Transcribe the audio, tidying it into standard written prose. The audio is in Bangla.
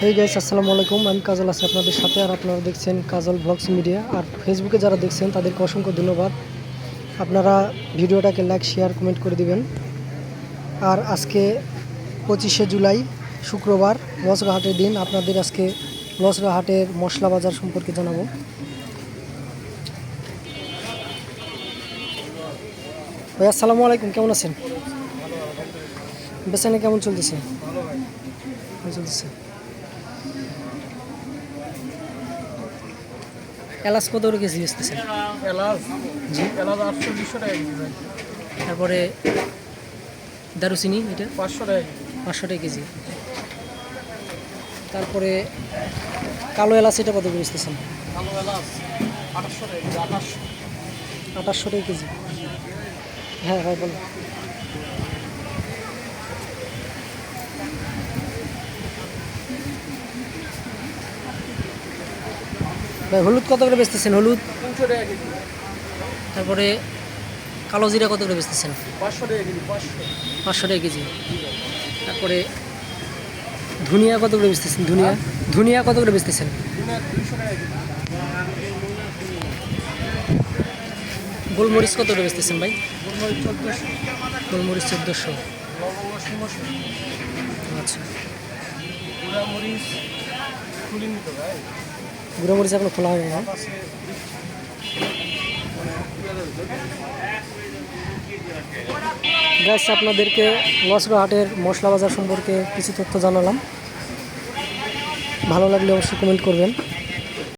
হেই গাইস, আসসালামু আলাইকুম। আমি কাজল আছি আপনাদের সাথে, আর আপনারা দেখছেন কাজল ব্লগস মিডিয়া। আর ফেসবুকে যারা দেখছেন তাদেরকে অসংখ্য ধন্যবাদ। আপনারা ভিডিওটাকে লাইক, শেয়ার, কমেন্ট করে দিবেন। আর আজকে 25শে জুলাই শুক্রবার, লসগড়া হাটের দিন। আপনাদের আজকে লসগড়া হাটের মশলা বাজার সম্পর্কে জানাবো। ভাই আসসালামু আলাইকুম, কেমন আছেন? বেচানে কেমন চলতেছে? ভালো চলতেছে। এলাচ কত করে কেজি বেচতেছেন? এলাচ জি। এলাচ 800-200 টাকা কেজি ভাই। তারপরে দারুচিনি এটা 500 টাকা কেজি। 500 টাকা কেজি। তারপরে কালো এলাচ এটা কত করে বেচতেছেন? কালো এলাচ 2800 টাকা কেজি। 2800 টাকা কেজি। হ্যাঁ হ্যাঁ, বলো। ভাই হলুদ কত করে বেচতেছেন? হলুদ 300 টাকা কেজি। তারপরে কালো জিরা কত করে বেচতেছেন? 500 টাকা কেজি। 500 টাকা কেজি। তারপরে ধনিয়া কত করে বেচতেছেন? ধনিয়া কত করে বেচতেছেন? 300 টাকা কেজি। গোলমরিচ কত করে বেচতেছেন ভাই? গোলমরিচ 1400। গোলমরিচ 1400। লবঙ্গ 1600। আচ্ছা। গুঁড়া মরিচ খুলিনি তো ভাই। গুঁড়ো মরিচ এখনো খোলা হয়নি না? আছে গাইস, আপনাদেরকে লসগড়া হাটের মশলা বাজার সম্পর্কে কিছু তথ্য জানালাম। ভালো লাগলে অবশ্যই কমেন্ট করবেন।